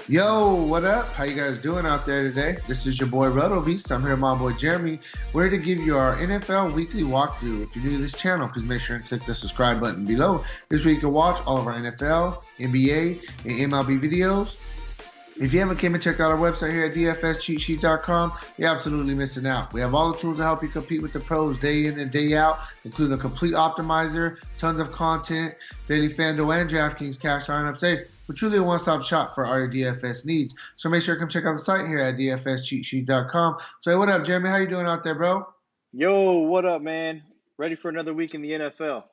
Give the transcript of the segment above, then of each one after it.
Yo, what up? How you guys doing out there today? This is your boy Beast. I'm here with my boy Jeremy. We're here to give you our NFL weekly walkthrough. If you're new to this channel, please make sure and click the subscribe button below. This way you can watch all of our NFL, NBA, and MLB videos. If you haven't came and checked out our website here at dfscheatsheet.com, you're absolutely missing out. We have all the tools to help you compete with the pros day in and day out, including a complete optimizer, tons of content, daily FanDuel and DraftKings cash lineups. Hey, we're truly a one-stop shop for all your DFS needs. So make sure to come check out the site here at dfscheatsheet.com. So hey, what up, Jeremy? How you doing out there, bro? Yo, what up, man? Ready for another week in the NFL?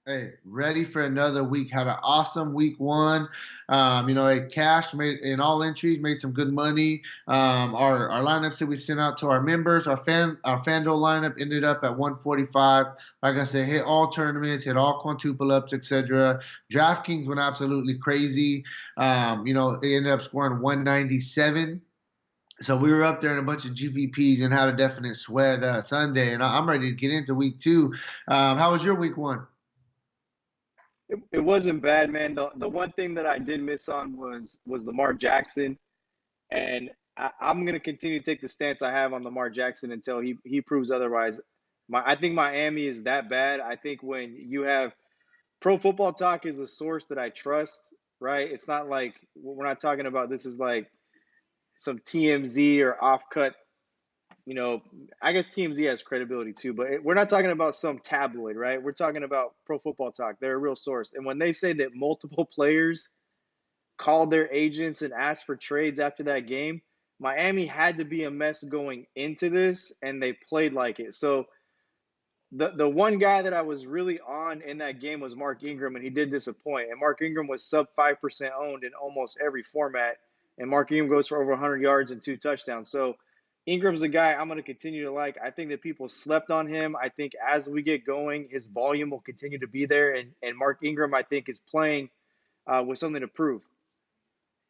Hey, ready for another week. Had an awesome week one. Cash made in all entries, made some good money. Our lineups that we sent out to our members, our FanDuel lineup ended up at 145. Like I said, hit all tournaments, hit all quintuple ups, etc. DraftKings went absolutely crazy. It ended up scoring 197. So we were up there in a bunch of GPPs and had a definite sweat Sunday. And I'm ready to get into week two. How was your week one? It wasn't bad, man. The one thing that I did miss on was Lamar Jackson, and I'm gonna continue to take the stance I have on Lamar Jackson until he proves otherwise. I think Miami is that bad. I think when you have Pro Football Talk is a source that I trust, right? It's not like we're not talking about this is like some TMZ or off cut. I guess TMZ has credibility too, but we're not talking about some tabloid, right? We're talking about Pro Football Talk. They're a real source. And when they say that multiple players called their agents and asked for trades after that game, Miami had to be a mess going into this, and they played like it. So the one guy that I was really on in that game was Mark Ingram, and he did disappoint. And Mark Ingram was sub 5% owned in almost every format. And Mark Ingram goes for over 100 yards and 2 touchdowns. So Ingram's a guy I'm going to continue to like. I think that people slept on him. I think as we get going, his volume will continue to be there. And Mark Ingram, I think, is playing with something to prove.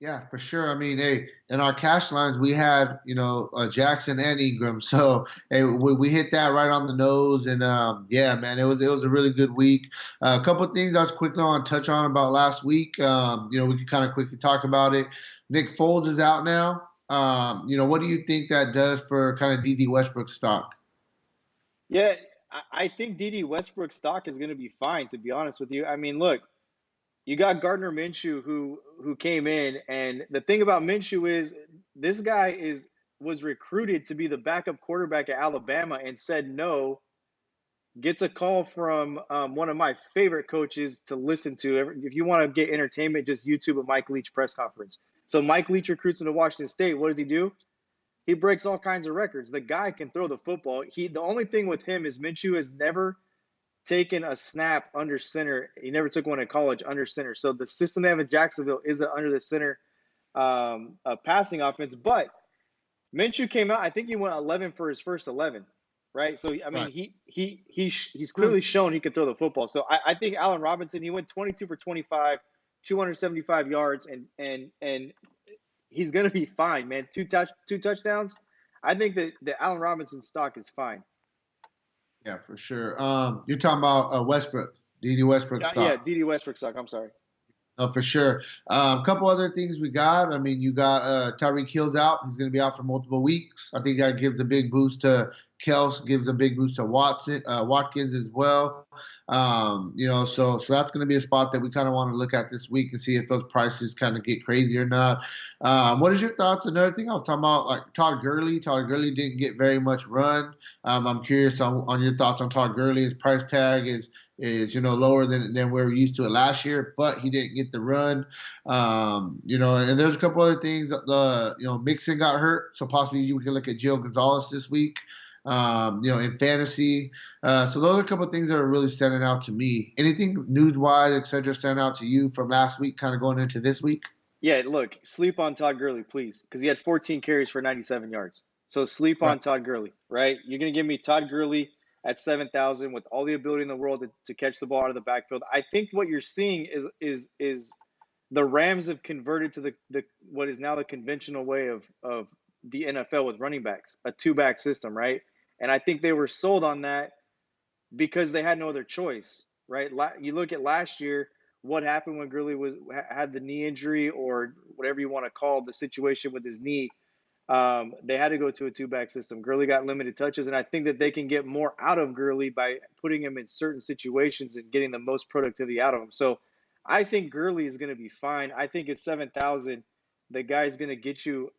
Yeah, for sure. I mean, hey, in our cash lines, we had, Jackson and Ingram. So, hey, we hit that right on the nose. And, yeah, man, it was a really good week. A couple of things I was quickly on touch on about last week. We could kind of quickly talk about it. Nick Foles is out now. What do you think that does for kind of D.D. Westbrook stock? Yeah, I think D.D. Westbrook's stock is going to be fine, to be honest with you. I mean, look, you got Gardner Minshew who came in, and the thing about Minshew is this guy was recruited to be the backup quarterback at Alabama and said no. Gets a call from one of my favorite coaches to listen to. If you want to get entertainment, just YouTube a Mike Leach press conference. So Mike Leach recruits him to Washington State. What does he do? He breaks all kinds of records. The guy can throw the football. The only thing with him is Minshew has never taken a snap under center. He never took one in college under center. So the system they have in Jacksonville is an under the center passing offense. But Minshew came out. I think he went 11 for his first 11, right? So I mean, Right. he's clearly shown he could throw the football. So I think Allen Robinson, he went 22 for 25, 275 yards, and he's gonna be fine, man. Two touchdowns. I think that the Allen Robinson stock is fine. Yeah, for sure. You're talking about Westbrook, D.D. Westbrook Yeah, stock. D.D. Westbrook stock. I'm sorry. For sure. A couple other things we got. I mean, you got Tyreek Hill's out. He's going to be out for multiple weeks. I think that gives a big boost to Kels, gives a big boost to Watkins as well. So that's going to be a spot that we kind of want to look at this week and see if those prices kind of get crazy or not. What is your thoughts? Another thing I was talking about, like Todd Gurley. Todd Gurley didn't get very much run. I'm curious on your thoughts on Todd Gurley. His price tag is lower than we were used to it last year, but he didn't get the run. And there's a couple other things. Mixon got hurt, so possibly you can look at Gio Gonzalez this week. In fantasy. So those are a couple of things that are really standing out to me. Anything news-wise, et cetera, stand out to you from last week, kind of going into this week? Yeah, look, sleep on Todd Gurley, please, because he had 14 carries for 97 yards. So sleep Right. on Todd Gurley, right? You're going to give me Todd Gurley at 7,000 with all the ability in the world to catch the ball out of the backfield. I think what you're seeing is the Rams have converted to the what is now the conventional way of the NFL with running backs, a two-back system, right? And I think they were sold on that because they had no other choice, right? You look at last year what happened when Gurley had the knee injury or whatever you want to call the situation with his knee. They had to go to a two-back system. Gurley got limited touches, and I think that they can get more out of Gurley by putting him in certain situations and getting the most productivity out of him. So I think Gurley is going to be fine. I think at 7,000, the guy's going to get you.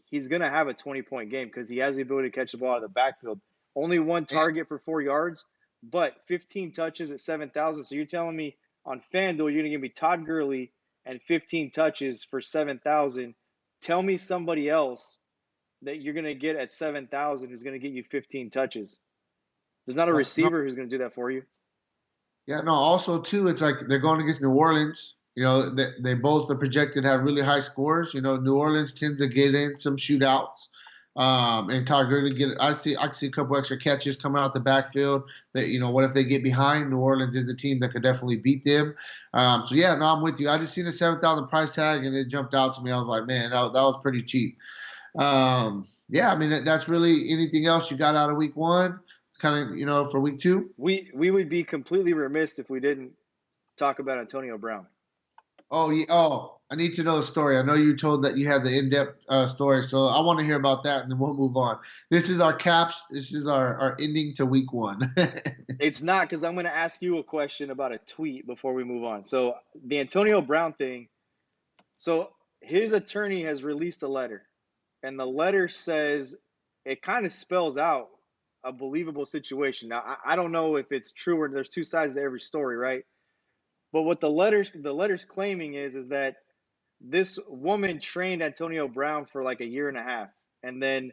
He's going to have a 20-point game because he has the ability to catch the ball out of the backfield. Only one target for 4 yards, but 15 touches at 7,000. So you're telling me on FanDuel you're going to give me Todd Gurley and 15 touches for 7,000. Tell me somebody else that you're going to get at 7,000 who's going to get you 15 touches. There's not a No, receiver who's going to do that for you. yeah, no. Also, too, it's like they're going against New Orleans. They both are projected to have really high scores. New Orleans tends to get in some shootouts. And Todd Gurley I see a couple extra catches coming out the backfield. That what if they get behind? New Orleans is a team that could definitely beat them. So yeah, no, I'm with you. I just seen the 7,000 price tag and it jumped out to me. I was like, man, that was pretty cheap. Yeah, I mean that's really anything else you got out of week one. It's kind of for week two. We would be completely remiss if we didn't talk about Antonio Brown. Oh, yeah. Oh, I need to know a story. I know you told that you have the in-depth story, so I want to hear about that, and then we'll move on. This is our caps. This is our ending to week one. It's not because I'm going to ask you a question about a tweet before we move on. So the Antonio Brown thing. So his attorney has released a letter, and the letter says it kind of spells out a believable situation. Now I don't know if it's true or there's two sides to every story, right? But what the letter's claiming is that this woman trained Antonio Brown for like a year and a half, and then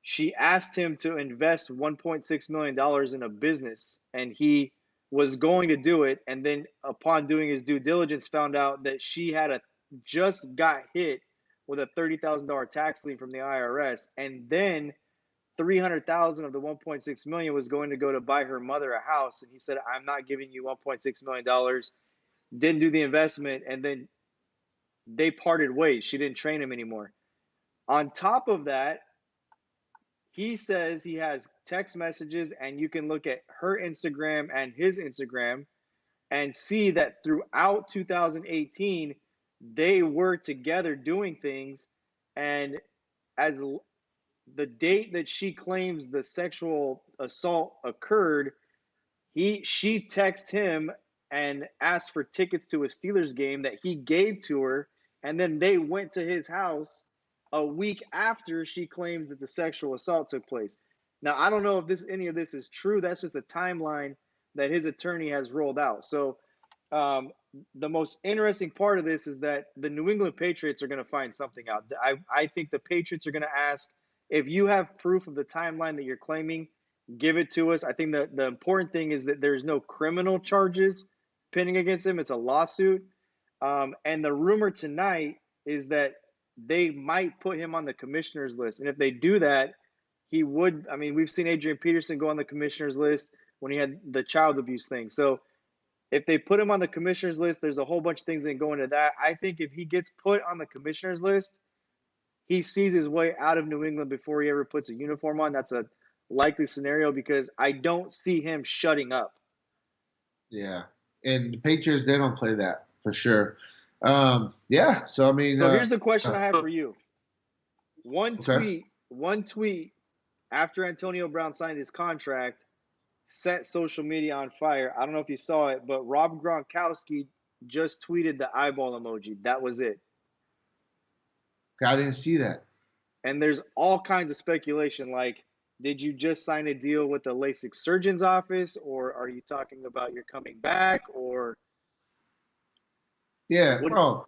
she asked him to invest $1.6 million in a business, and he was going to do it. And then, upon doing his due diligence, found out that she had just got hit with a $30,000 tax lien from the IRS, and then 300,000 of the 1.6 million was going to go to buy her mother a house. And he said, "I'm not giving you 1.6 million dollars." Didn't do the investment, and then they parted ways. She didn't train him anymore. On top of that, he says he has text messages, and you can look at her Instagram and his Instagram and see that throughout 2018, they were together doing things. And as the date that she claims the sexual assault occurred, she texted him and asked for tickets to a Steelers game that he gave to her, and then they went to his house a week after she claims that the sexual assault took place. Now, I don't know if any of this is true. That's just a timeline that his attorney has rolled out. So um, the most interesting part of this is that the New England Patriots are going to find something out. I think the Patriots are going to ask if you have proof of the timeline that you're claiming, give it to us. I think the important thing is that there's no criminal charges pending against him. It's a lawsuit. And the rumor tonight is that they might put him on the commissioner's list. And if they do that, he would. I mean, we've seen Adrian Peterson go on the commissioner's list when he had the child abuse thing. So if they put him on the commissioner's list, there's a whole bunch of things that go into that. I think if he gets put on the commissioner's list, he sees his way out of New England before he ever puts a uniform on. That's a likely scenario because I don't see him shutting up. Yeah, and the Patriots they don't play that for sure. Yeah, so I mean, So here's the question I have for you. okay. One tweet after Antonio Brown signed his contract set social media on fire. I don't know if you saw it, but Rob Gronkowski just tweeted the eyeball emoji. That was it. I didn't see that. And there's all kinds of speculation like, did you just sign a deal with the LASIK surgeon's office, or are you talking about you're coming back, or Yeah, what? bro.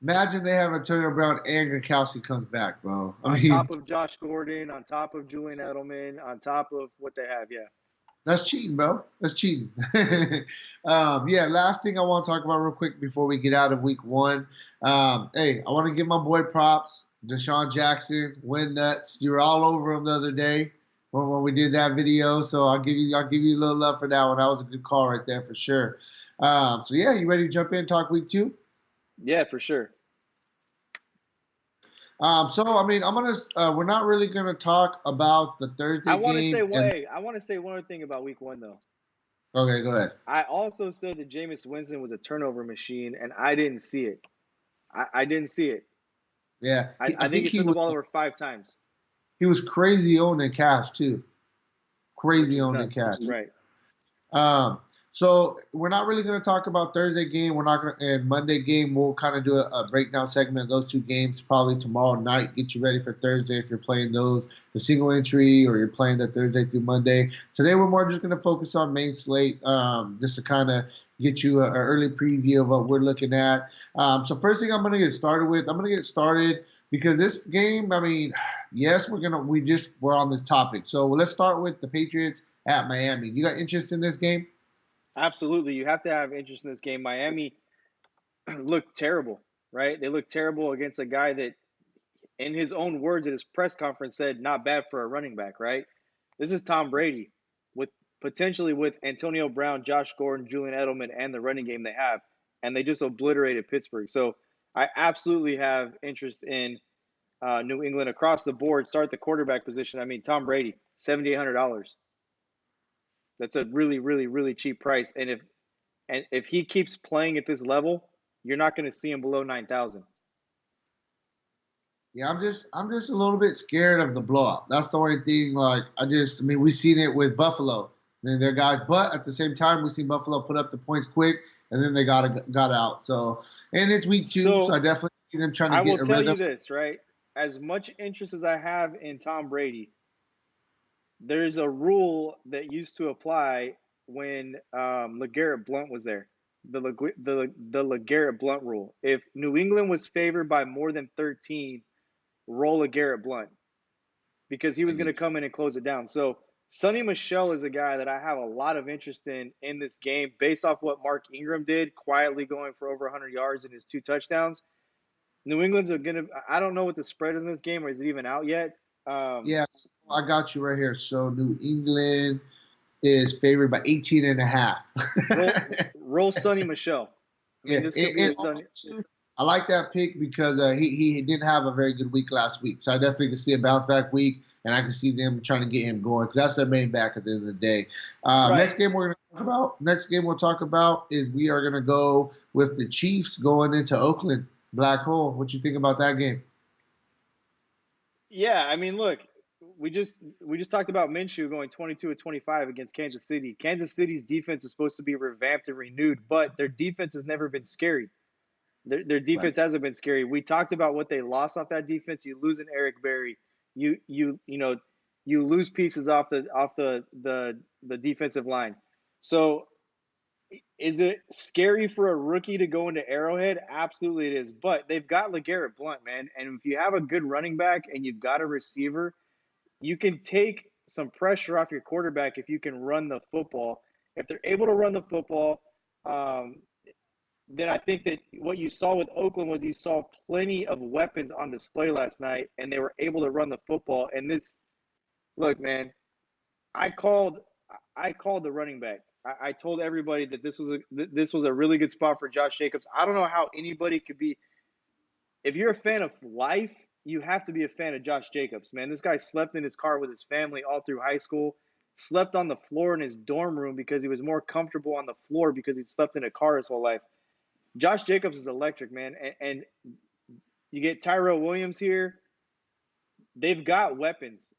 Imagine they have Antonio Brown and Gronkowski comes back, bro. I On mean, top of Josh Gordon, on top of Julian Edelman, on top of what they have, yeah. that's cheating, bro. That's cheating. Yeah, last thing I want to talk about real quick before we get out of week one. Hey, I want to give my boy props. Deshaun Jackson, win nuts. You were all over him the other day when we did that video. So I'll give you a little love for that one. That was a good call right there for sure. So yeah, you ready to jump in and talk week two? Yeah, for sure. So I mean, we're not really gonna talk about the I Thursday want to say, game and wait, I want to say one other thing about week one, though. Okay, go ahead. I also said that Jameis Winston was a turnover machine, and I didn't see it. I didn't see it. Yeah, I I think think he threw the ball over 5 times, he was crazy owning cash too. which Crazy is owning nuts. cash. Right. Um, so we're not really going to talk about Thursday game. We're not going to, and Monday game. We'll kind of do a breakdown segment of those two games probably tomorrow night. Get you ready for Thursday if you're playing those, the single entry, or you're playing the Thursday through Monday. Today we're more just going to focus on main slate, just to kind of get you an early preview of what we're looking at. So first thing I'm going to get started with, I'm going to get started because this game, I mean, yes, we're on this topic. So let's start with the Patriots at Miami. You got interest in this game? Absolutely. You have to have interest in this game. Miami looked terrible, right? They looked terrible against a guy that, in his own words at his press conference, said not bad for a running back, right? This is Tom Brady with potentially with Antonio Brown, Josh Gordon, Julian Edelman, and the running game they have, and they just obliterated Pittsburgh. So I absolutely have interest in New England across the board. Start the quarterback position. I mean, Tom Brady, $7,800. That's a really, really, really cheap price. And if he keeps playing at this level, you're not going to see him below 9,000. Yeah, I'm just a little bit scared of the blowout. That's the only thing. Like I mean, we've seen it with Buffalo and their guys, but at the same time, we've seen Buffalo put up the points quick and then they got out. So and it's week two, so So I definitely see them trying to I will get a tell rhythm. you this, right? As much interest as I have in Tom Brady, there's a rule that used to apply when LeGarrette Blunt was there. The LeGarrette Blunt rule. If New England was favored by more than 13, roll LeGarrette Blunt because he I was going to get you. come in and close it down. So Sonny Michel is a guy that I have a lot of interest in this game based off what Mark Ingram did, quietly going for over 100 yards in his 2 touchdowns. New England's are going to, I don't know what the spread is in this game, or is it even out yet? Um, Yes, I got you right here. So New England is favored by 18 and a half. roll Sonny Michel. I mean, Yeah, this could be a Sonny. I like that pick because he didn't have a very good week last week, so I definitely can see a bounce back week, and I can see them trying to get him going because that's their main back at the end of the day. Right. Next game we'll talk about is we are going to go with the Chiefs going into Oakland Black Hole. What you think about that game? Yeah, I mean, look, we just talked about Minshew going 22 of 25 against Kansas City. Kansas City's defense is supposed to be revamped and renewed, but their defense has never been scary. Their Right. defense hasn't been scary. We talked about what they lost off that defense. You lose an Eric Berry. You you lose pieces off the defensive line. So is it scary for a rookie to go into Arrowhead? Absolutely it is. But they've got LeGarrette Blunt, man. And if you have a good running back and you've got a receiver, you can take some pressure off your quarterback if you can run the football. If they're able to run the football, um, then I think that what you saw with Oakland was you saw plenty of weapons on display last night, and they were able to run the football. And this, look, man, I called, I called the running back. I told everybody that this was a really good spot for Josh Jacobs. I don't know how anybody could be. If you're a fan of life, you have to be a fan of Josh Jacobs, man. This guy slept in his car with his family all through high school, slept on the floor in his dorm room because he was more comfortable on the floor because he'd slept in a car his whole life. Josh Jacobs is electric, man. And you get Tyrell Williams here. They've got weapons.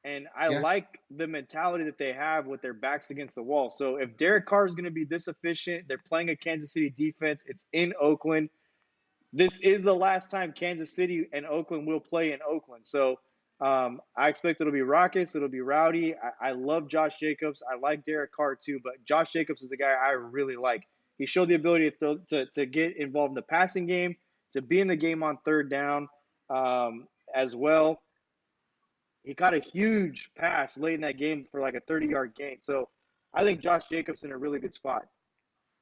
And I Yeah. like the mentality that they have with their backs against the wall. So if Derek Carr is going to be this efficient, they're playing a Kansas City defense. It's in Oakland. This is the last time Kansas City and Oakland will play in Oakland. So I expect it'll be raucous. It'll be rowdy. I love Josh Jacobs. I like Derek Carr too, but Josh Jacobs is the guy I really like. He showed the ability to get involved in the passing game, to be in the game on third down as well. He caught a huge pass late in that game for like a 30-yard gain. So I think Josh Jacobs in a really good spot.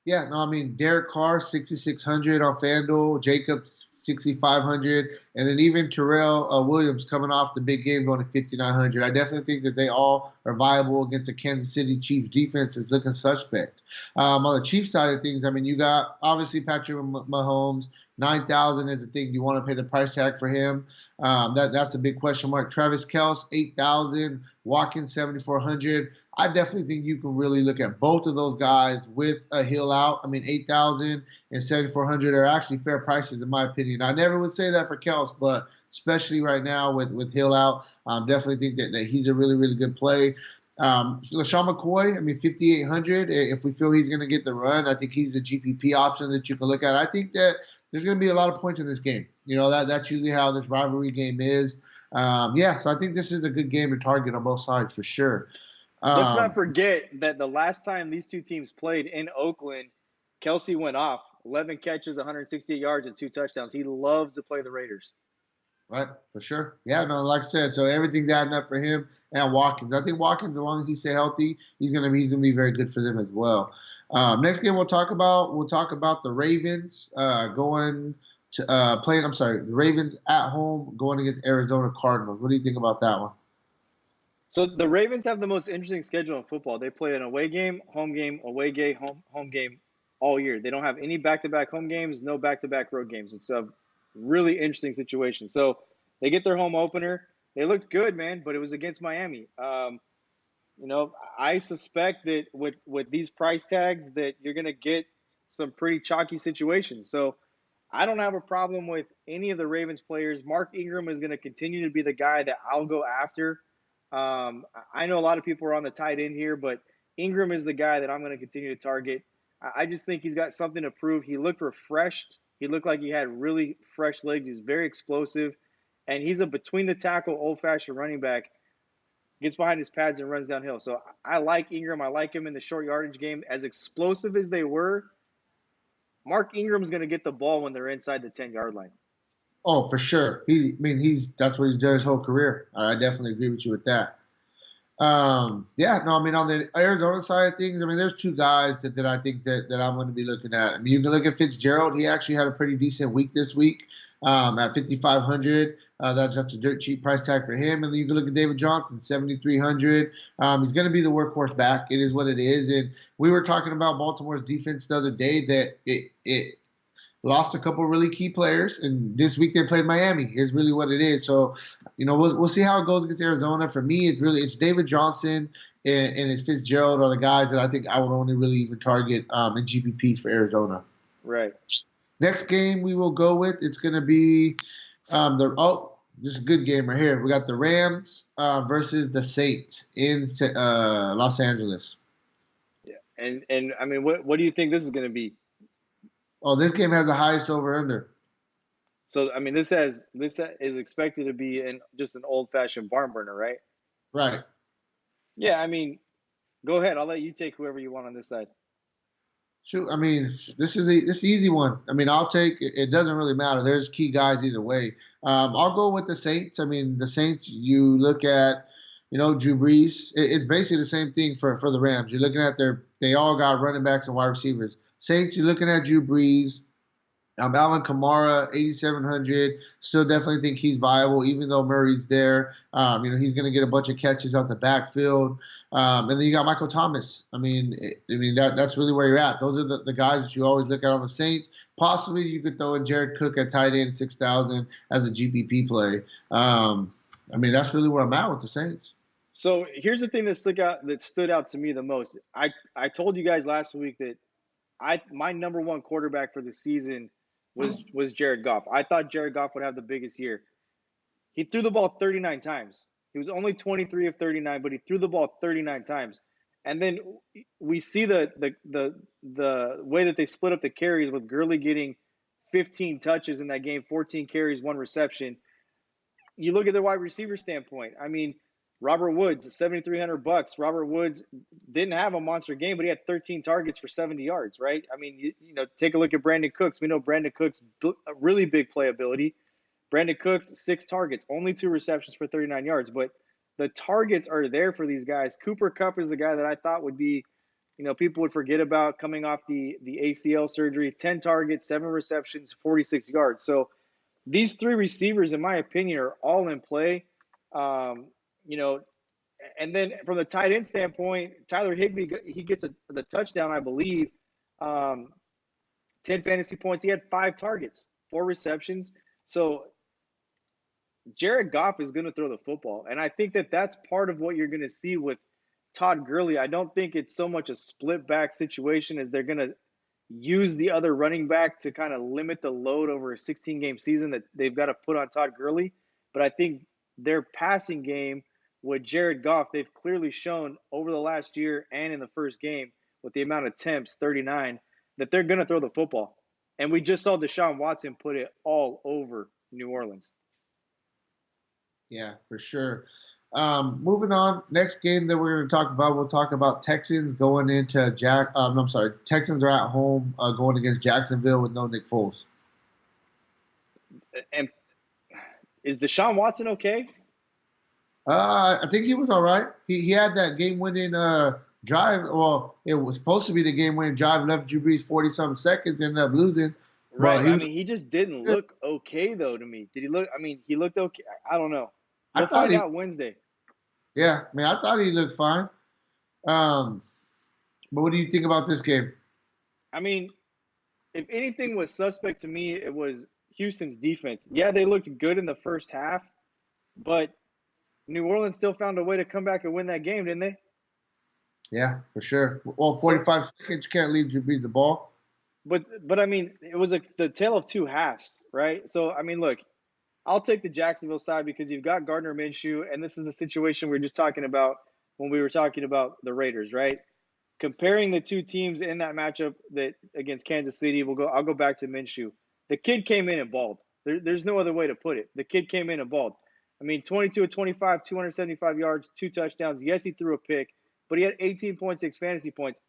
Yeah, no, I mean Derek Carr 6,600 on FanDuel, Jacobs 6,500, and then even Terrell Williams coming off the big game going to 5,900. I definitely think that they all are viable against a Kansas City Chiefs defense that's looking suspect. On the Chiefs side of things, I mean you got obviously Patrick Mahomes, 9,000 is the thing. You want to pay the price tag for him? That's a big question mark. Travis Kelce, 8,000. Watkins, 7,400. I definitely think you can really look at both of those guys with a heel out. I mean, 8,000 and 7,400 are actually fair prices in my opinion. I never would say that for Kelce, but especially right now with Hill out, definitely think that he's a really, really good play. LaShawn McCoy, I mean, 5,800. If we feel he's going to get the run, I think he's a GPP option that you can look at. I think that there's going to be a lot of points in this game. That's usually how this rivalry game is. So I think this is a good game to target on both sides for sure. Let's not forget that the last time these two teams played in Oakland, Kelsey went off 11 catches, 168 yards, and 2 touchdowns. He loves to play the Raiders. Right, for sure. Yeah, no, like I said, so everything's adding up for him and Watkins. I think Watkins, as long as he stay healthy, he's gonna be very good for them as well. Next game we'll talk about the Ravens going to playing. I'm sorry, the Ravens at home going against Arizona Cardinals. What do you think about that one? So the Ravens have the most interesting schedule in football. They play an away game, away game, home game all year. They don't have any back-to-back home games, no back-to-back road games. It's a really interesting situation. So they get their home opener. They looked good, man, but it was against Miami. I suspect that with these price tags that you're going to get some pretty chalky situations. So I don't have a problem with any of the Ravens players. Mark Ingram is going to continue to be the guy that I'll go after. I know a lot of people are on the tight end here, but Ingram is the guy that I'm going to continue to target. I just think he's got something to prove. He looked refreshed. He looked like he had really fresh legs. He's very explosive, and he's a between the tackle, old-fashioned running back. Gets behind his pads and runs downhill. So I like Ingram. I like him in the short yardage game. As explosive as they were, Mark Ingram's going to get the ball when they're inside the 10-yard line. Oh, for sure. That's what he's done his whole career. I definitely agree with you with that. On the Arizona side of things, I mean, there's two guys that I think that I'm going to be looking at. I mean, you can look at Fitzgerald. He actually had a pretty decent week this week at 5,500. That's just a dirt cheap price tag for him. And then you can look at David Johnson, 7,300. He's going to be the workhorse back. It is what it is. And we were talking about Baltimore's defense the other day that it lost a couple of really key players, and this week they played Miami. Is really what it is. So, we'll see how it goes against Arizona. For me, it's David Johnson and it's Fitzgerald are the guys that I think I would only really even target in GPPs for Arizona. Right. Next game we will go with, it's going to be this is a good game right here. We got the Rams versus the Saints in Los Angeles. Yeah, and I mean, what do you think this is going to be? Oh, this game has the highest over/under. So I mean, this is expected to be just an old-fashioned barn burner, right? Right. Yeah, I mean, go ahead. I'll let you take whoever you want on this side. Shoot, I mean, this is an easy one. I mean, I'll take it. Doesn't really matter. There's key guys either way. I'll go with the Saints. I mean, the Saints. You look at, Drew Brees. It's basically the same thing for the Rams. You're looking at they all got running backs and wide receivers. Saints, you're looking at Drew Brees. Alvin Kamara, 8,700. Still definitely think he's viable, even though Murray's there. He's going to get a bunch of catches out the backfield. And then you got Michael Thomas. I mean that's really where you're at. Those are the guys that you always look at on the Saints. Possibly you could throw in Jared Cook at tight end, 6,000 as a GPP play. That's really where I'm at with the Saints. So here's the thing that stood out to me the most. I told you guys last week that my number one quarterback for the season was Jared Goff. I thought Jared Goff would have the biggest year. He threw the ball 39 times. He was only 23 of 39, but he threw the ball 39 times. And then we see the way that they split up the carries with Gurley getting 15 touches in that game, 14 carries, 1 reception. You look at the wide receiver standpoint. I mean, Robert Woods, $7,300. Robert Woods didn't have a monster game, but he had 13 targets for 70 yards, right? I mean, take a look at Brandon Cooks. We know Brandon Cooks really big playability. Brandon Cooks, 6 targets, only 2 receptions for 39 yards, but the targets are there for these guys. Cooper Kupp is the guy that I thought would be, people would forget about coming off the ACL surgery. 10 targets, 7 receptions, 46 yards. So these 3 receivers, in my opinion, are all in play. And then from the tight end standpoint, Tyler Higbee, he gets the touchdown, I believe. 10 fantasy points. He had 5 targets. 4 receptions. So Jared Goff is going to throw the football. And I think that that's part of what you're going to see with Todd Gurley. I don't think it's so much a split back situation as they're going to use the other running back to kind of limit the load over a 16-game season that they've got to put on Todd Gurley. But I think their passing game with Jared Goff, they've clearly shown over the last year and in the first game with the amount of attempts, 39, that they're going to throw the football. And we just saw Deshaun Watson put it all over New Orleans. Yeah, for sure. Moving on, next game that we're going to talk about, we'll talk about Texans going into Texans are at home going against Jacksonville with no Nick Foles. And is Deshaun Watson okay? I think he was all right. He had that game-winning drive. Well, it was supposed to be the game-winning drive, left Drew Brees 40-something seconds, ended up losing. Right. He just didn't look okay, though, to me. Did he look – he looked okay. I don't know. We'll find out Wednesday. Yeah, I thought he looked fine. But what do you think about this game? If anything was suspect to me, it was Houston's defense. Yeah, they looked good in the first half, but New Orleans still found a way to come back and win that game, didn't they? Yeah, for sure. Well, 45 seconds, you can't leave Drew Brees the ball. But it was the tale of two halves, right? So, look, I'll take the Jacksonville side because you've got Gardner Minshew, and this is the situation we were just talking about when we were talking about the Raiders, right? Comparing the two teams in that matchup that against Kansas City, I'll go back to Minshew. The kid came in and balled. There's no other way to put it. The kid came in and balled. 22 of 25, 275 yards, 2 touchdowns. Yes, he threw a pick, but he had 18.6 fantasy points.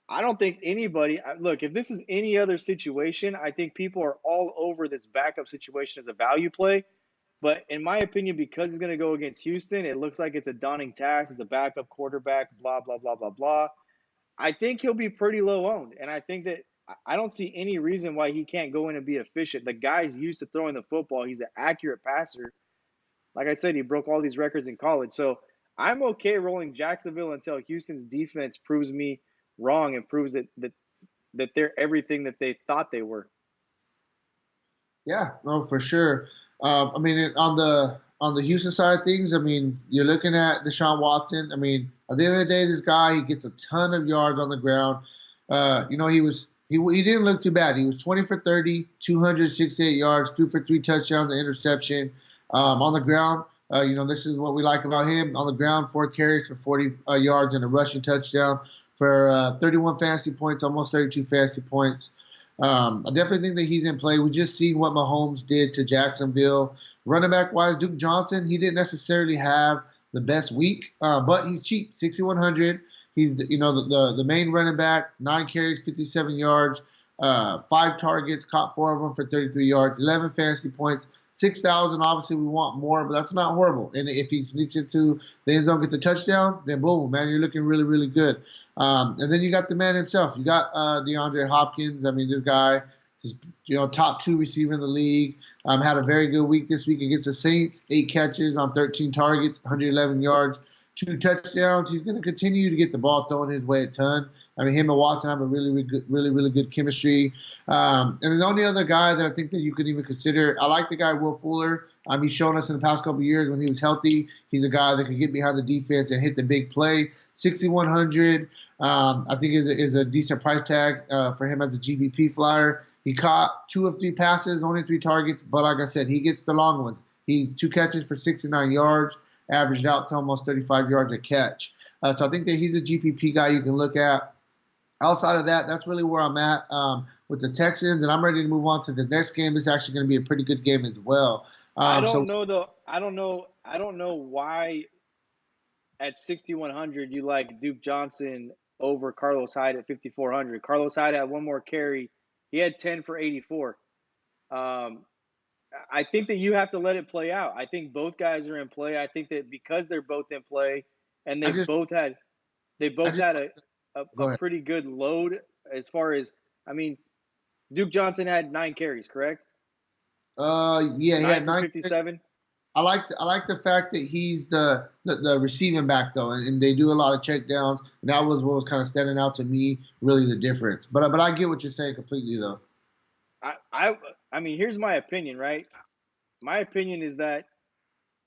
I don't think anybody – look, if this is any other situation, I think people are all over this backup situation as a value play. But in my opinion, because he's going to go against Houston, it looks like it's a daunting task. It's a backup quarterback, blah, blah, blah, blah, blah. I think he'll be pretty low owned. And I think that I don't see any reason why he can't go in and be efficient. The guy's used to throwing the football. He's an accurate passer. Like I said, he broke all these records in college. So I'm okay rolling Jacksonville until Houston's defense proves me wrong and proves that they're everything that they thought they were. Yeah, no, for sure. On the Houston side of things, you're looking at Deshaun Watson. At the end of the day, this guy, he gets a ton of yards on the ground. He didn't look too bad. He was 20 for 30, 268 yards, 2 for 3 touchdowns, an interception. On the ground, this is what we like about him. On the ground, 4 carries for 40 yards and a rushing touchdown for 31 fantasy points, almost 32 fantasy points. I definitely think that he's in play. We just seen what Mahomes did to Jacksonville. Running back wise, Duke Johnson, he didn't necessarily have the best week, but he's cheap, 6,100. He's the main running back, 9 carries, 57 yards, 5 targets, caught 4 of them for 33 yards, 11 fantasy points. 6,000, obviously we want more, but that's not horrible. And if he sneaks into the end zone, gets a touchdown, then boom, man, you're looking really, really good. And then you got the man himself. You got DeAndre Hopkins. This guy is top 2 receiver in the league. Had a very good week this week against the Saints. 8 catches on 13 targets, 111 yards, 2 touchdowns. He's going to continue to get the ball thrown his way a ton. Him and Watson have a really good chemistry. And then the only other guy that I think that you could even consider, I like the guy Will Fuller. He's shown us in the past couple of years when he was healthy, he's a guy that could get behind the defense and hit the big play. 6,100, I think is a decent price tag for him as a GBP flyer. He caught 2 of 3 passes, only 3 targets, but like I said, he gets the long ones. He's 2 catches for 69 yards, averaged out to almost 35 yards a catch. So I think that he's a GPP guy you can look at. Outside of that, that's really where I'm at with the Texans, and I'm ready to move on to the next game. It's actually going to be a pretty good game as well. I don't know why at 6,100 you like Duke Johnson over Carlos Hyde at 5,400. Carlos Hyde had 1 more carry. He had 10 for 84. I think that you have to let it play out. I think both guys are in play. I think that because they're both in play and they both had a pretty good load as far as Duke Johnson had 9 carries, correct? Yeah, he had 9 57. I like the fact that he's the receiving back though, and they do a lot of check downs. And that was what was kind of standing out to me, really the difference. But I get what you're saying completely though. I mean, here's my opinion, right? My opinion is that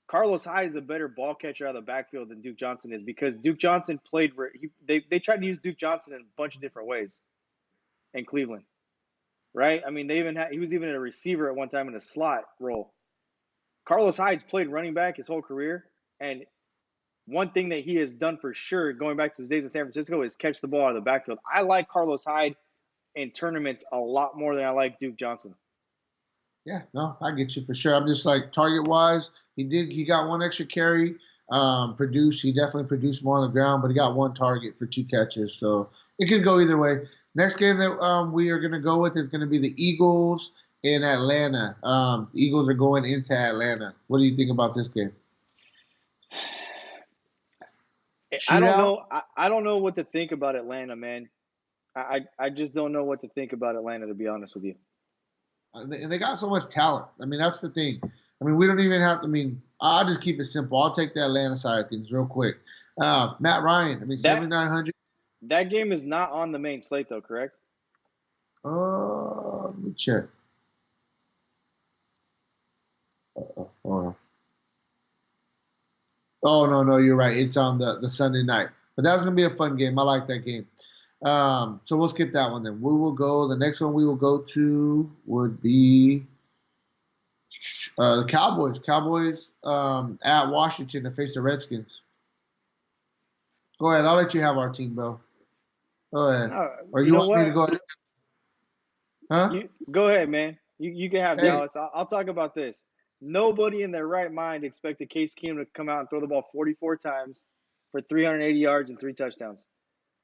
Carlos Hyde is a better ball catcher out of the backfield than Duke Johnson is because Duke Johnson played where they tried to use Duke Johnson in a bunch of different ways in Cleveland, right? I mean, he was even a receiver at one time in a slot role. Carlos Hyde's played running back his whole career, and one thing that he has done for sure, going back to his days in San Francisco, is catch the ball out of the backfield. I like Carlos Hyde in tournaments a lot more than I like Duke Johnson. Yeah, no, I get you for sure. I'm just like target wise, he got one extra carry. He definitely produced more on the ground, but he got one target for 2 catches. So it could go either way. Next game that we are gonna go with is gonna be the Eagles in Atlanta. The Eagles are going into Atlanta. What do you think about this game? I don't Shootout? know. I don't know what to think about Atlanta, man. I just don't know what to think about Atlanta, to be honest with you. And they got so much talent. I mean, that's the thing. I mean, we don't even have to. I mean, I'll just keep it simple. I'll take the Atlanta side of things real quick. Matt Ryan. I mean, That 7,900. that game is not on the main slate though, correct? Let me check. Hold on. Oh no, you're right. It's on the Sunday night. But that's gonna be a fun game. I like that game. So we'll skip that one then. We will go. The next one we will go to would be the Cowboys. Cowboys at Washington to face the Redskins. Go ahead. I'll let you have our team, bro. Go ahead. Or You you know want me to what? go ahead? Huh? You go ahead, man. You can have Hey, Dallas. I'll talk about this. Nobody in their right mind expected Case Keenum to come out and throw the ball 44 times for 380 yards and 3 touchdowns.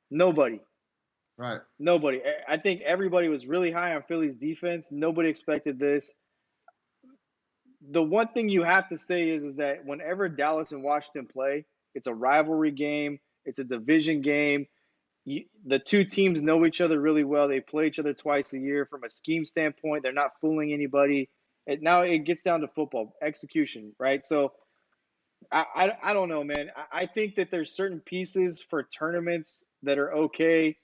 Nobody. right. Nobody. I think everybody was really high on Philly's defense. Nobody expected this. The one thing you have to say is that whenever Dallas and Washington play, it's a rivalry game. It's a division game. The two teams know each other really well. They play each other twice a year. From a scheme standpoint, they're not fooling anybody. Now it gets down to football execution, right? So I don't know, man. I think that there's certain pieces for tournaments that are okay.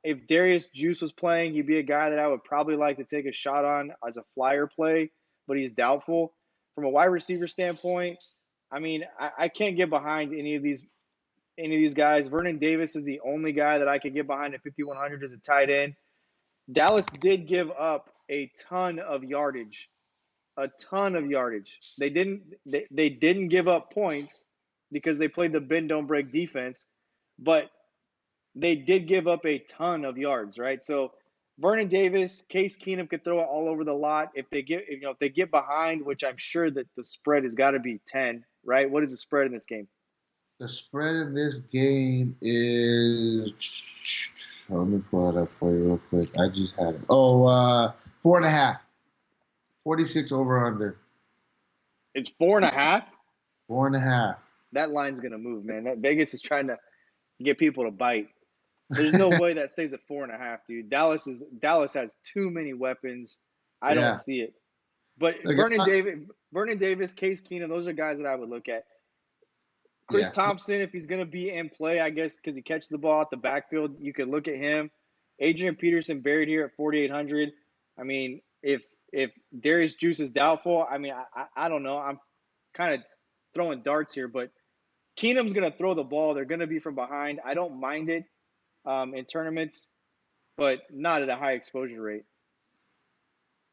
If Darius Juice was playing, he'd be a guy that I would probably like to take a shot on as a flyer play, but he's doubtful. From a wide receiver standpoint, I mean, I can't get behind any of these guys. Vernon Davis is the only guy that I could get behind at 5,100 as a tight end. Dallas did give up a ton of yardage, a ton of yardage. They didn't give up points because they played the bend don't break defense, but they did give up a ton of yards, right? So Vernon Davis, Case Keenum could throw it all over the lot if they get behind, which I'm sure that the spread has got to be 10, right? What is the spread in this game? The spread in this game is. Let me pull it up for you real quick. I just had it. Oh, 4.5. 46 over under. It's 4.5. 4.5. That line's gonna move, man. That Vegas is trying to get people to bite. There's no way that stays at 4.5, dude. Dallas has too many weapons. I don't Yeah. see it. But Look, Vernon Davis, Case Keenum, those are guys that I would look at. Chris yeah. Thompson, if he's going to be in play, I guess, because he catches the ball at the backfield, you could look at him. Adrian Peterson buried here at 4,800. I mean, if Darius Juice is doubtful, I mean, I don't know. I'm kind of throwing darts here, but Keenum's going to throw the ball. They're going to be from behind. I don't mind it in tournaments, but not at a high exposure rate.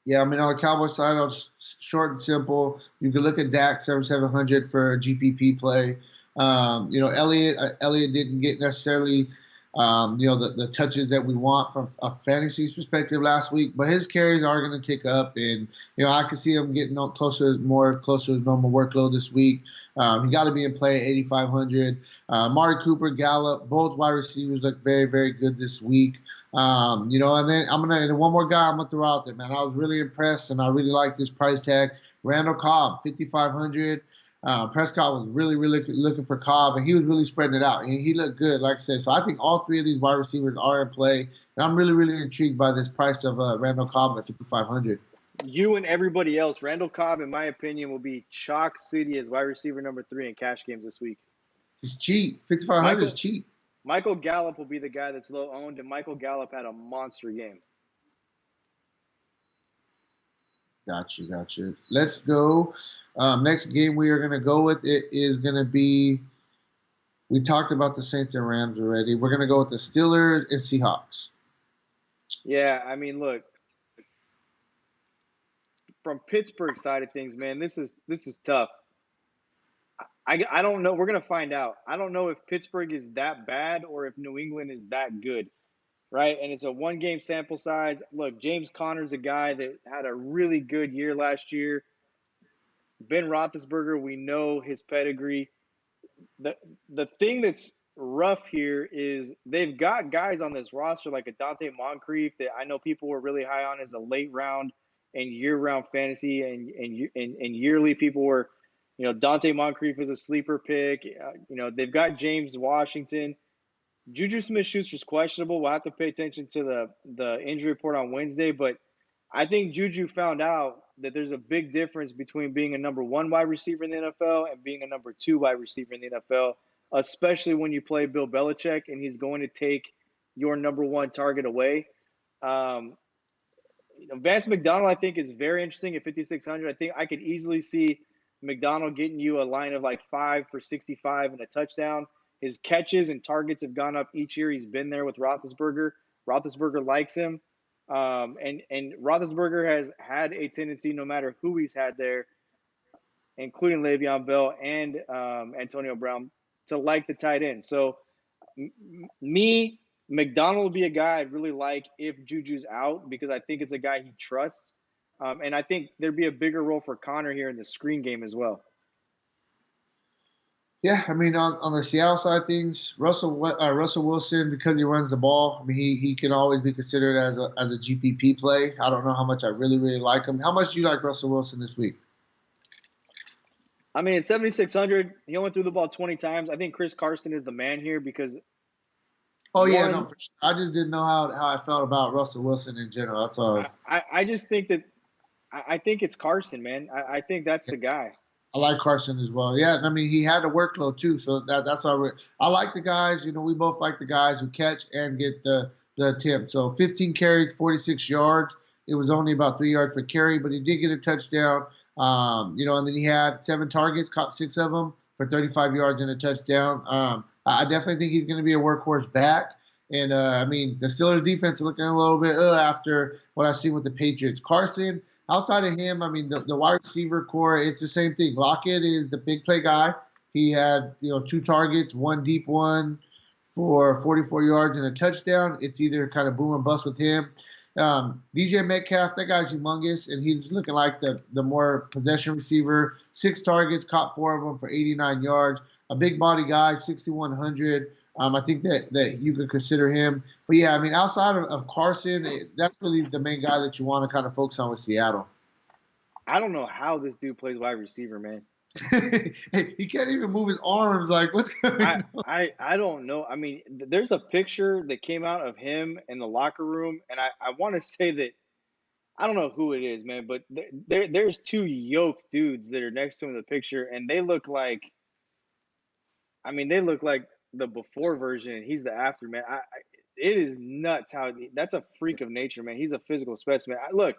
Yeah, I mean, on the Cowboys side, it's short and simple. You can look at Dak 7,700 for a GPP play. Elliott didn't get necessarily, the touches that we want from a fantasy perspective last week, but his carries are going to tick up, and I can see him getting closer to his normal workload this week. He got to be in play at 8,500. Amari Cooper, Gallup, both wide receivers look very, very good this week. And then and one more guy I'm gonna throw out there, man. I was really impressed, and I really like this price tag. Randall Cobb, 5,500. Prescott was really, really looking for Cobb, and he was really spreading it out. And he looked good, like I said. So I think all three of these wide receivers are in play, and I'm really, really intrigued by this price of Randall Cobb at 5,500. You and everybody else, Randall Cobb, in my opinion, will be chalk city as wide receiver number 3 in cash games this week. It's cheap. 5,500 is cheap. Michael Gallup will be the guy that's low owned, and Michael Gallup had a monster game. Got you, got you. Let's go. Next game we are going to go with it is going to be. We talked about the Saints and Rams already. We're going to go with the Steelers and Seahawks. Yeah, I mean, look, from Pittsburgh side of things, man, this is tough. I don't know. We're gonna find out. I don't know if Pittsburgh is that bad or if New England is that good, right? And it's a one game sample size. Look, James Conner's a guy that had a really good year last year. Ben Roethlisberger, we know his pedigree. The thing that's rough here is they've got guys on this roster like a Dante Moncrief that I know people were really high on as a late round and year round fantasy and yearly people were, Dante Moncrief is a sleeper pick. They've got James Washington. Juju Smith-Schuster's questionable. We'll have to pay attention to the injury report on Wednesday, but I think Juju found out that there's a big difference between being a number one wide receiver in the NFL and being a number two wide receiver in the NFL, especially when you play Bill Belichick and he's going to take your number one target away. Um, Vance McDonald, I think, is very interesting at 5,600. I think I could easily see McDonald getting you a line of like 5 for 65 and a touchdown. His catches and targets have gone up each year he's been there with Roethlisberger. Roethlisberger likes him. And Roethlisberger has had a tendency, no matter who he's had there, including Le'Veon Bell and Antonio Brown, to like the tight end. So me, McDonald would be a guy I'd really like if Juju's out because I think it's a guy he trusts. And I think there'd be a bigger role for Connor here in the screen game as well. Yeah, I mean, on the Seattle side of things, Russell Wilson, because he runs the ball, I mean, he can always be considered as a GPP play. I don't know how much I really like him. How much do you like Russell Wilson this week? I mean, at 7,600, he only threw the ball 20 times. I think Chris Carson is the man here because Oh yeah, no, one, for sure. I just didn't know how I felt about Russell Wilson in general. That's all. I just think that I think it's Carson, man. I think that's the guy. I like Carson as well. Yeah, I mean he had a workload too, so that's why I like the guys. We both like the guys who catch and get the attempt. So 15 carries, 46 yards. It was only about 3 yards per carry, but he did get a touchdown. And then he had 7 targets, caught 6 of them for 35 yards and a touchdown. I definitely think he's going to be a workhorse back. And I mean, the Steelers defense is looking a little bit after what I've seen with the Patriots. Carson, outside of him, I mean, the wide receiver core, it's the same thing. Lockett is the big play guy. He had 2 targets, one deep one for 44 yards and a touchdown. It's either kind of boom or bust with him. DJ Metcalf, that guy's humongous, and he's looking like the more possession receiver. 6 targets, caught 4 of them for 89 yards. A big body guy, 6,100. I think that you could consider him. But yeah, I mean, outside of Carson, that's really the main guy that you want to kind of focus on with Seattle. I don't know how this dude plays wide receiver, man. He can't even move his arms. Like, what's going I, on? I don't know. I mean, there's a picture that came out of him in the locker room, and I want to say that I don't know who it is, man, but there's two yoked dudes that are next to him in the picture, and they look like, I mean, they look like the before version, and he's the after, man. It is nuts how that's a freak of nature, man. He's a physical specimen. Look,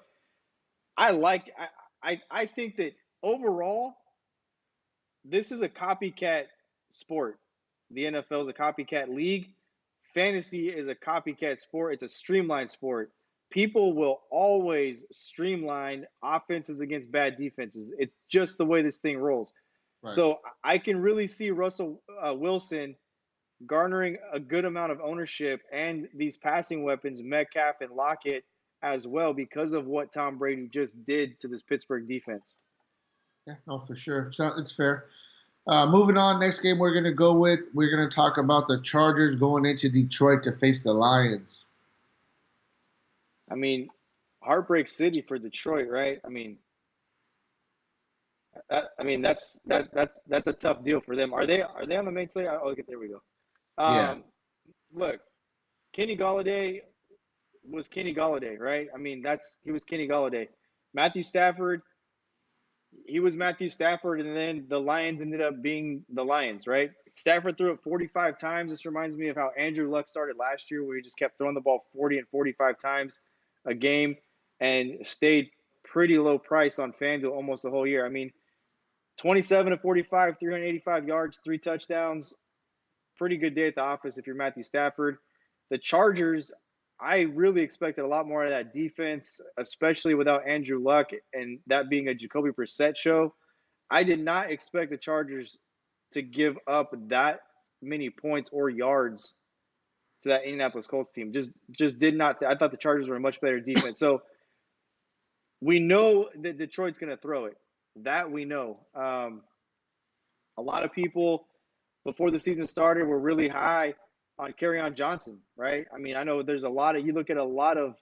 I like, I think that overall, this is a copycat sport. The NFL is a copycat league. Fantasy is a copycat sport. It's a streamlined sport. People will always streamline offenses against bad defenses. It's just the way this thing rolls. Right. So I can really see Russell Wilson garnering a good amount of ownership and these passing weapons, Metcalf and Lockett, as well, because of what Tom Brady just did to this Pittsburgh defense. Yeah, no, for sure. So it's fair. Moving on, next game we're going to talk about the Chargers going into Detroit to face the Lions. I mean, heartbreak city for Detroit, right? That's a tough deal for them. Are they on the main slate? Oh, okay, there we go. Yeah. Look, Kenny Galladay was Kenny Galladay, right? I mean, he was Kenny Galladay. Matthew Stafford, he was Matthew Stafford, and then the Lions ended up being the Lions, right? Stafford threw it 45 times. This reminds me of how Andrew Luck started last year, where he just kept throwing the ball 40 and 45 times a game and stayed pretty low price on FanDuel almost the whole year. I mean, 27 to 45, 385 yards, 3 touchdowns. Pretty good day at the office if you're Matthew Stafford. The Chargers, I really expected a lot more out of that defense, especially without Andrew Luck and that being a Jacoby Brissett show. I did not expect the Chargers to give up that many points or yards to that Indianapolis Colts team. Just did not. I thought the Chargers were a much better defense. So we know that Detroit's going to throw it. That we know. A lot of people before the season started were really high on Kerryon Johnson, right? I mean, I know there's you look at a lot of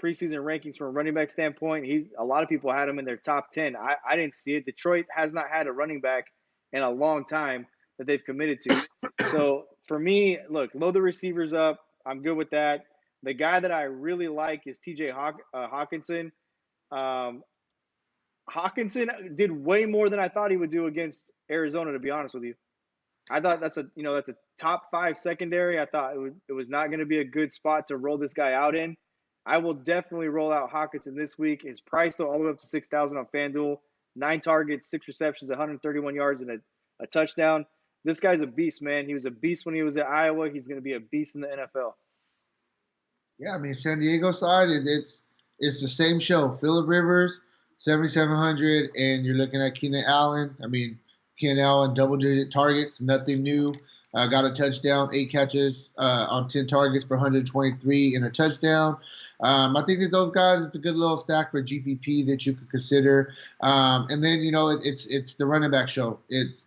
preseason rankings from a running back standpoint. A lot of people had him in their top 10. I didn't see it. Detroit has not had a running back in a long time that they've committed to. So for me, look, load the receivers up. I'm good with that. The guy that I really like is TJ Hawkinson. Hawkinson did way more than I thought he would do against Arizona, to be honest with you. I thought that's a top 5 secondary. I thought it was not going to be a good spot to roll this guy out in. I will definitely roll out Hawkinson this week. His price though all the way up to 6,000 on FanDuel. 9 targets, 6 receptions, 131 yards, and a touchdown. This guy's a beast, man. He was a beast when he was at Iowa. He's going to be a beast in the NFL. Yeah, I mean, San Diego side, it's the same show. Phillip Rivers, 7,700, and you're looking at Keenan Allen. I mean, Keenan Allen, double-digit targets, nothing new. Got a touchdown, 8 catches on 10 targets for 123 and a touchdown. I think that those guys, it's a good little stack for GPP that you could consider. And then, it's the running back show. It's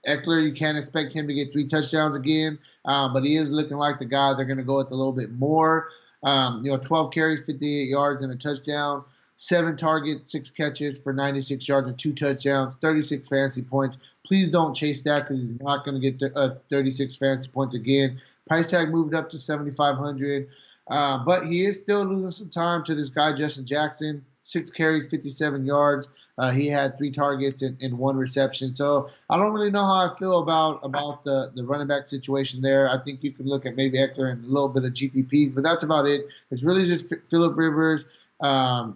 Eckler, you can't expect him to get 3 touchdowns again, but he is looking like the guy they're going to go with a little bit more. 12 carries, 58 yards, and a touchdown. 7 targets, 6 catches for 96 yards and 2 touchdowns, 36 fantasy points. Please don't chase that because he's not going to get 36 fantasy points again. Price tag moved up to 7,500. But he is still losing some time to this guy, Justin Jackson. 6 carries, 57 yards. He had 3 targets and 1 reception. So I don't really know how I feel about the running back situation there. I think you can look at maybe Eckler and a little bit of GPPs, but that's about it. It's really just Phillip Rivers,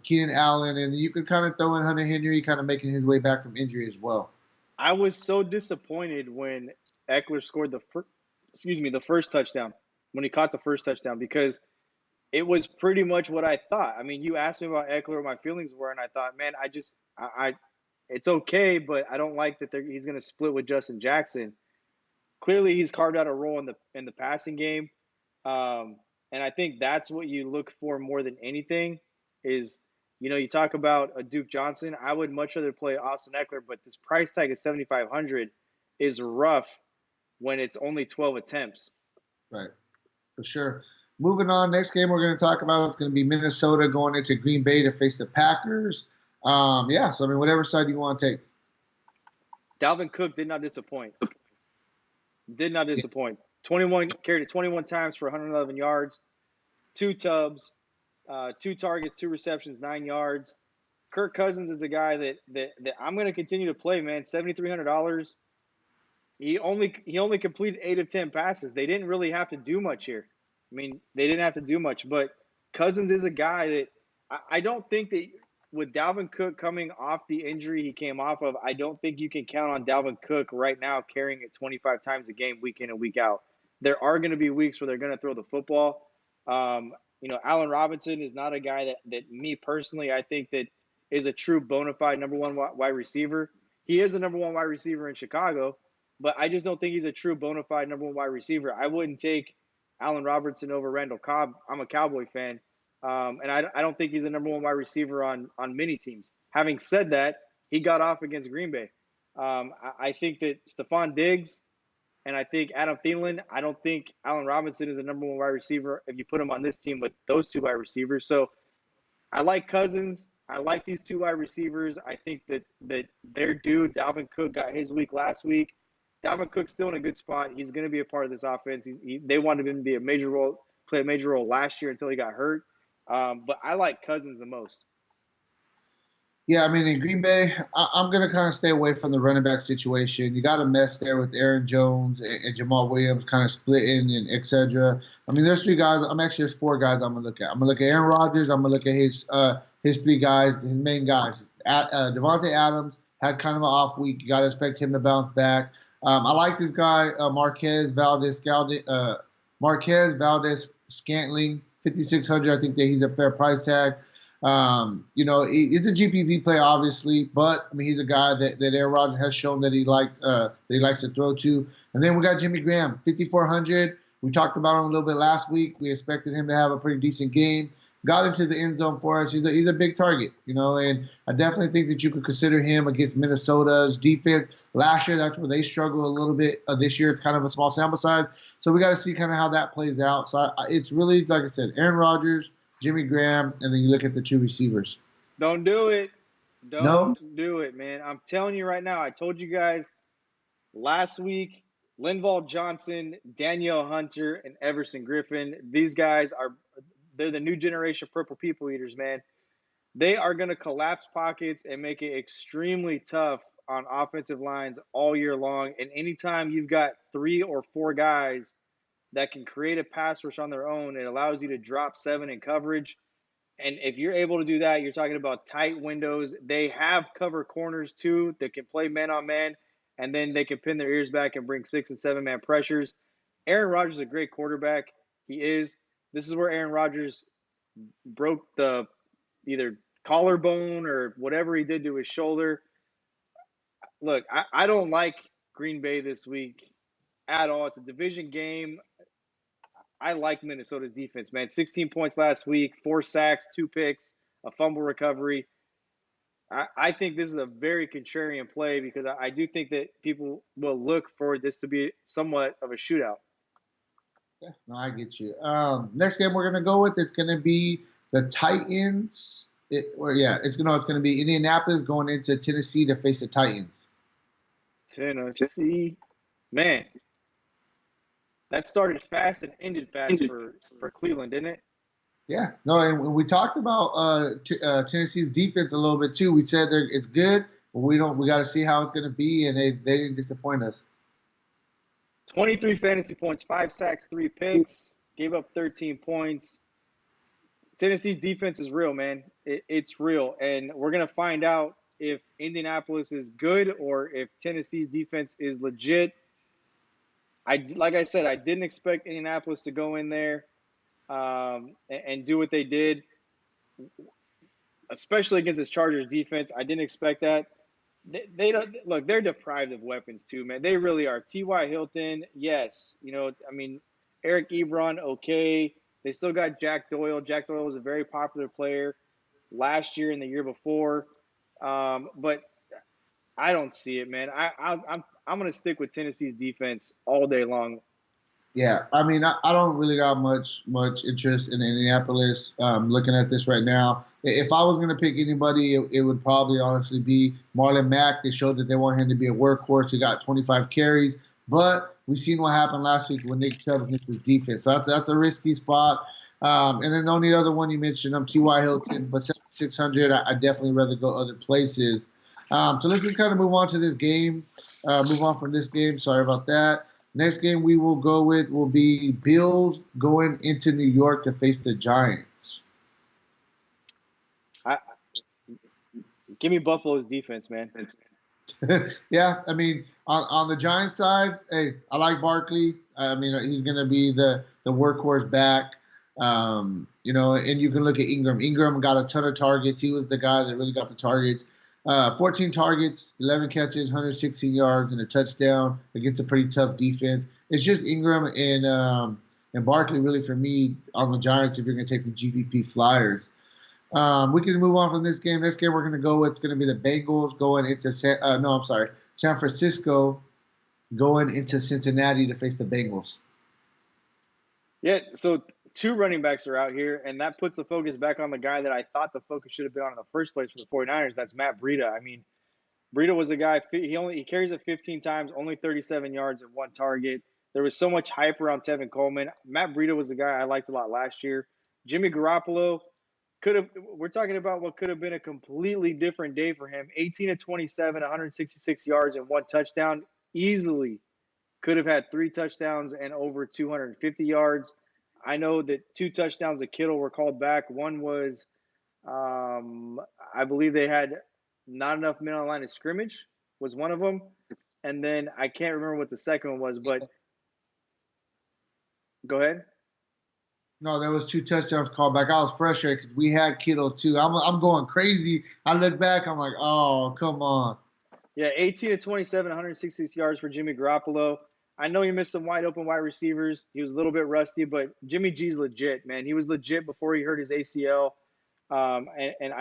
Keenan Allen, and you could kind of throw in Hunter Henry, kind of making his way back from injury as well. I was so disappointed when Eckler scored the first touchdown, when he caught the first touchdown, because it was pretty much what I thought. I mean, you asked me about Eckler, what my feelings were, and I thought, man, it's okay, but I don't like that he's going to split with Justin Jackson. Clearly, he's carved out a role in the passing game, and I think that's what you look for more than anything. Is you talk about a Duke Johnson. I would much rather play Austin Eckler, but this price tag of 7,500 is rough when it's only 12 attempts. Right, for sure. Moving on, next game we're going to talk about is going to be Minnesota going into Green Bay to face the Packers. So I mean, whatever side you want to take. Dalvin Cook did not disappoint. Did not disappoint. 21 times for 111 yards, 2 tubs, 2 targets, 2 receptions, 9 yards. Kirk Cousins is a guy that I'm going to continue to play, man. $7,300. He only completed 8 of 10 passes. They didn't really have to do much here. I mean, they didn't have to do much, but Cousins is a guy that I don't think that with Dalvin Cook coming off the injury he came off of, I don't think you can count on Dalvin Cook right now carrying it 25 times a game, week in and week out. There are going to be weeks where they're going to throw the football. Allen Robinson is not a guy that me personally, I think that is a true bona fide number 1 wide receiver. He is a number 1 wide receiver in Chicago, but I just don't think he's a true bona fide number 1 wide receiver. I wouldn't take Allen Robinson over Randall Cobb. I'm a Cowboy fan, and I don't think he's a number 1 wide receiver on many teams. Having said that, he got off against Green Bay. I think that Stephon Diggs and I think Adam Thielen, I don't think Allen Robinson is a number 1 wide receiver if you put him on this team with those 2 wide receivers. So I like Cousins. I like these 2 wide receivers. I think that their dude, Dalvin Cook, got his week last week. Dalvin Cook's still in a good spot. He's going to be a part of this offense. They wanted him to be play a major role last year until he got hurt. But I like Cousins the most. Yeah, I mean, in Green Bay, I'm going to kind of stay away from the running back situation. You got a mess there with Aaron Jones and Jamal Williams kind of splitting and et cetera. I mean, there's 3 guys. There's 4 guys I'm going to look at. I'm going to look at Aaron Rodgers. I'm going to look at his his three guys, his main guys. Devontae Adams had kind of an off week. You got to expect him to bounce back. I like this guy, Marquez Valdez Scantling, 5,600. I think that he's a fair price tag. It's a GPP play, obviously, but I mean, he's a guy that Aaron Rodgers has shown that he likes to throw to. And then we got Jimmy Graham, 5,400. We talked about him a little bit last week. We expected him to have a pretty decent game. Got into the end zone for us. He's a big target, and I definitely think that you could consider him against Minnesota's defense. Last year, that's where they struggled a little bit. This year, it's kind of a small sample size. So we got to see kind of how that plays out. So it's really, like I said, Aaron Rodgers, Jimmy Graham, and then you look at the two receivers. Don't do it. No? Don't do it, man. I'm telling you right now. I told you guys last week, Linval Johnson, Danielle Hunter, and Everson Griffin. These guys they're the new generation purple people eaters, man. They are going to collapse pockets and make it extremely tough on offensive lines all year long. And anytime you've got 3 or 4 guys that can create a pass rush on their own, it allows you to drop 7 in coverage. And if you're able to do that, you're talking about tight windows. They have cover corners too that can play man on man, and then they can pin their ears back and bring 6 and 7 man pressures. Aaron Rodgers is a great quarterback. He is. This is where Aaron Rodgers broke the either collarbone or whatever he did to his shoulder. Look, I don't like Green Bay this week at all. It's a division game. I like Minnesota's defense, man. 16 points last week, 4 sacks, 2 picks, a fumble recovery. I think this is a very contrarian play because I do think that people will look for this to be somewhat of a shootout. Yeah, no, I get you. Next game we're gonna go with, it's gonna be the Titans. It's gonna be Indianapolis going into Tennessee to face the Titans. Tennessee, man, that started fast and ended fast for Cleveland, didn't it? Yeah, no, and we talked about Tennessee's defense a little bit too. We said it's good, but we got to see how it's going to be, and they didn't disappoint us. 23 fantasy points, 5 sacks, 3 picks, gave up 13 points. Tennessee's defense is real, man. It's real, and we're gonna find out if Indianapolis is good or if Tennessee's defense is legit. Like I said, I didn't expect Indianapolis to go in there and do what they did, especially against this Chargers defense. I didn't expect that. They don't look. They're deprived of weapons too, man. They really are. T.Y. Hilton, yes. Eric Ebron, okay. They still got Jack Doyle. Jack Doyle was a very popular player last year and the year before, but I don't see it, man. I'm gonna stick with Tennessee's defense all day long. Yeah, I mean, I don't really got much interest in Indianapolis. Looking at this right now, if I was going to pick anybody, it would probably honestly be Marlon Mack. They showed that they want him to be a workhorse. He got 25 carries, but we've seen what happened last week when Nick Chubb against his defense. So that's a risky spot. And then the only other one you mentioned, T.Y. Hilton, but 7,600, I definitely rather go other places. So let's just kind of move on to this game. Move on from this game. Sorry about that. Next game we will go with will be Bills going into New York to face the Giants. Give me Buffalo's defense, man. Yeah, I mean, on the Giants side, hey, I like Barkley. I mean, he's going to be the workhorse back. And you can look at Ingram. Ingram got a ton of targets. He was the guy that really got the targets. 14 targets, 11 catches, 116 yards, and a touchdown against a pretty tough defense. It's just Ingram and Barkley really for me on the Giants if you're going to take the GPP flyers. We can move on from this game. Next game we're going to go with, it's going to be the Bengals going into San Francisco going into Cincinnati to face the Bengals. Yeah, so 2 running backs are out here, and that puts the focus back on the guy that I thought the focus should have been on in the first place for the 49ers. That's Matt Breida. I mean, Breida was a guy, he carries it 15 times, only 37 yards and 1 target. There was so much hype around Tevin Coleman. Matt Breida was a guy I liked a lot last year. Jimmy Garoppolo we're talking about what could have been a completely different day for him. 18 to 27, 166 yards and 1 touchdown. Easily could have had 3 touchdowns and over 250 yards. I know that 2 touchdowns to Kittle were called back. One was Um, I believe they had not enough men on the line of scrimmage was one of them, and then I can't remember what the second one was. But go ahead. No, there was 2 touchdowns called back. I was frustrated because we had Kittle too. I'm going crazy. I look back, I'm like, oh, come on. Yeah, 18 to 27, 166 yards for Jimmy Garoppolo. I know he missed some wide open wide receivers. He was a little bit rusty, but Jimmy G's legit, man. He was legit before he hurt his ACL. And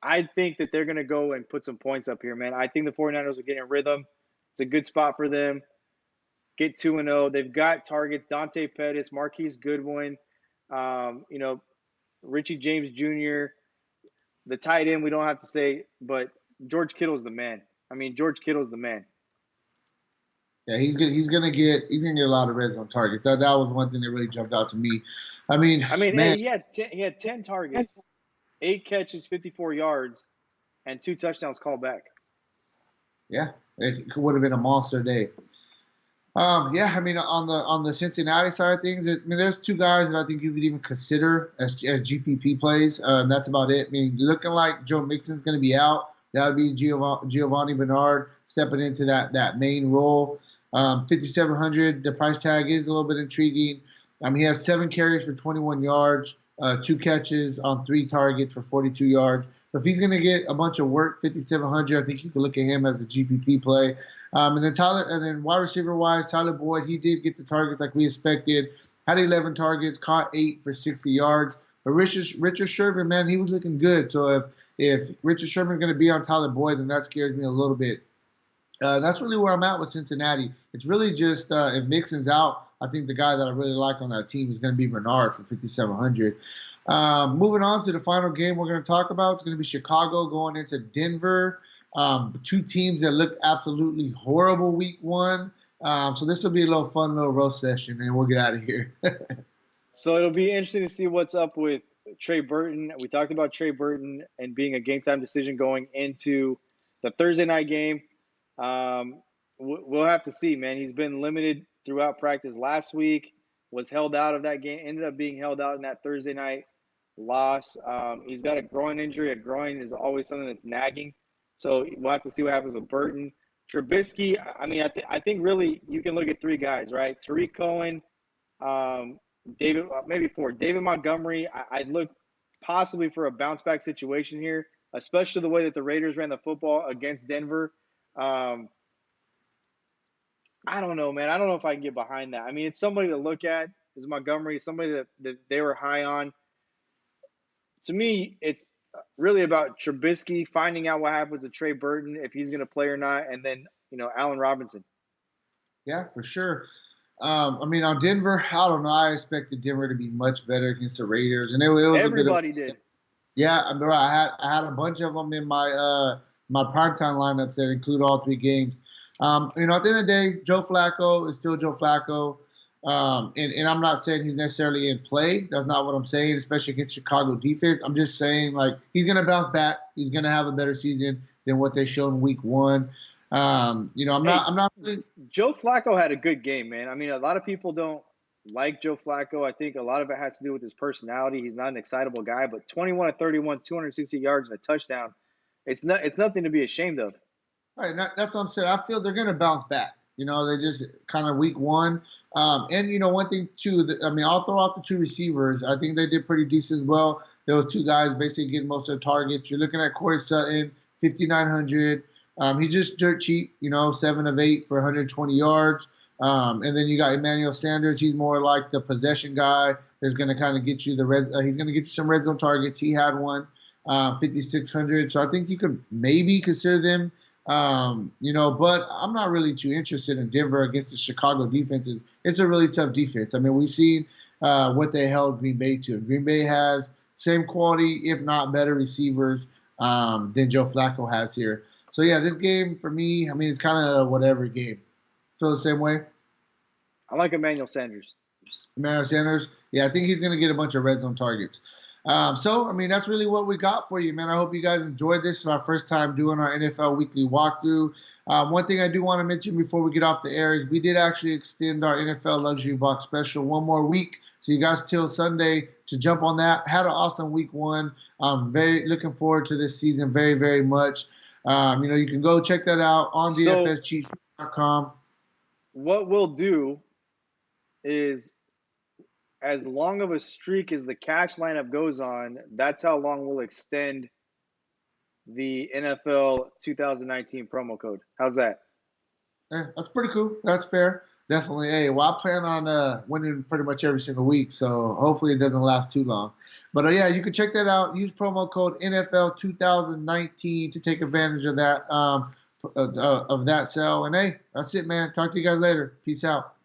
I think that they're going to go and put some points up here, man. I think the 49ers are getting rhythm. It's a good spot for them. Get 2-0. They've got targets: Dante Pettis, Marquise Goodwin, you know, Richie James Jr., the tight end, we don't have to say, but George Kittle's the man. I mean, George Kittle's the man. Yeah, he's gonna get a lot of red zone targets. That was one thing that really jumped out to me. I mean, I mean, man, he had 10 targets, 8 catches, 54 yards, and 2 touchdowns called back. yeah, it would have been a monster day. Yeah, I mean, on the Cincinnati side of things, I mean, there's 2 guys that I think you could even consider as GPP plays. And that's about it. I mean, looking like Joe Mixon's going to be out. That would be Giovanni Bernard stepping into that main role. 5,700. The price tag is a little bit intriguing. He has 7 carries for 21 yards, 2 catches on 3 targets for 42 yards. So if he's going to get a bunch of work, 5,700, I think you can look at him as a GPP play. And then wide receiver wise, Tyler Boyd, he did get the targets like we expected. Had 11 targets, caught 8 for 60 yards. But Richard Sherman, man, he was looking good. So if Richard Sherman's going to be on Tyler Boyd, then that scares me a little bit. That's really where I'm at with Cincinnati. It's really just if Mixon's out, I think the guy that I really like on that team is going to be Bernard for 5,700. Moving on to the final game we're going to talk about, it's going to be Chicago going into Denver. 2 teams that looked absolutely horrible week 1. So this will be a little fun little roast session, and we'll get out of here. So it'll be interesting to see what's up with Trey Burton. We talked about Trey Burton and being a game time decision going into the Thursday night game. We'll have to see, man. He's been limited throughout practice last week, was held out of that game, ended up being held out in that Thursday night loss. He's got a groin injury. A groin is always something that's nagging. So we'll have to see what happens with Burton. Trubisky, I mean, I think really you can look at 3 guys, right? Tariq Cohen, David, maybe 4. David Montgomery, I'd look possibly for a bounce back situation here, especially the way that the Raiders ran the football against Denver. Um, I don't know, man. I don't know if I can get behind that. I mean, it's somebody to look at. Is Montgomery somebody that they were high on? To me, it's really about Trubisky finding out what happens to Trey Burton, if he's going to play or not, and then, Allen Robinson. Yeah, for sure. I mean, on Denver, I don't know. I expected Denver to be much better against the Raiders, and it was a bit of Everybody did. yeah. I mean, I had a bunch of them in my primetime lineups that include all 3 games. At the end of the day, Joe Flacco is still Joe Flacco. And I'm not saying he's necessarily in play. That's not what I'm saying, especially against Chicago defense. I'm just saying, like, he's going to bounce back. He's going to have a better season than what they showed in week 1. I'm not. Joe Flacco had a good game, man. I mean, a lot of people don't like Joe Flacco. I think a lot of it has to do with his personality. He's not an excitable guy, but 21 to 31, 260 yards and a touchdown. It's nothing to be ashamed of. Right, that's what I'm saying. I feel they're going to bounce back. They just kind of week 1. And one thing too, I mean, I'll throw out the 2 receivers. I think they did pretty decent as well. Those 2 guys basically getting most of the targets. You're looking at Corey Sutton, 5,900. He's just dirt cheap, 7 of 8 for 120 yards. And then you got Emmanuel Sanders. He's more like the possession guy that's going to kind of get you he's going to get you some red zone targets. He had one, 5,600. So I think you could maybe consider them. But I'm not really too interested in Denver against the Chicago defenses. It's a really tough defense. I mean, we've seen what they held Green Bay to. Green Bay has same quality, if not better, receivers than Joe Flacco has here. So, yeah, this game for me, I mean, it's kind of a whatever game. Feel the same way? I like Emmanuel Sanders. Emmanuel Sanders, yeah, I think he's going to get a bunch of red zone targets. So, I mean, that's really what we got for you, man. I hope you guys enjoyed this. It's our first time doing our NFL weekly walkthrough. One thing I do want to mention before we get off the air is we did actually extend our NFL luxury box special one more week. So you guys till Sunday to jump on that. Had an awesome week one. Very looking forward to this season very, very much. You can go check that out on So dfscheat.com. what we'll do is, as long of a streak as the cash lineup goes on, that's how long we'll extend the NFL 2019 promo code. How's that? That's pretty cool. That's fair. Definitely. Hey, well, I plan on winning pretty much every single week, so hopefully it doesn't last too long. But yeah, you can check that out. Use promo code NFL 2019 to take advantage of that sale. And hey, that's it, man. Talk to you guys later. Peace out.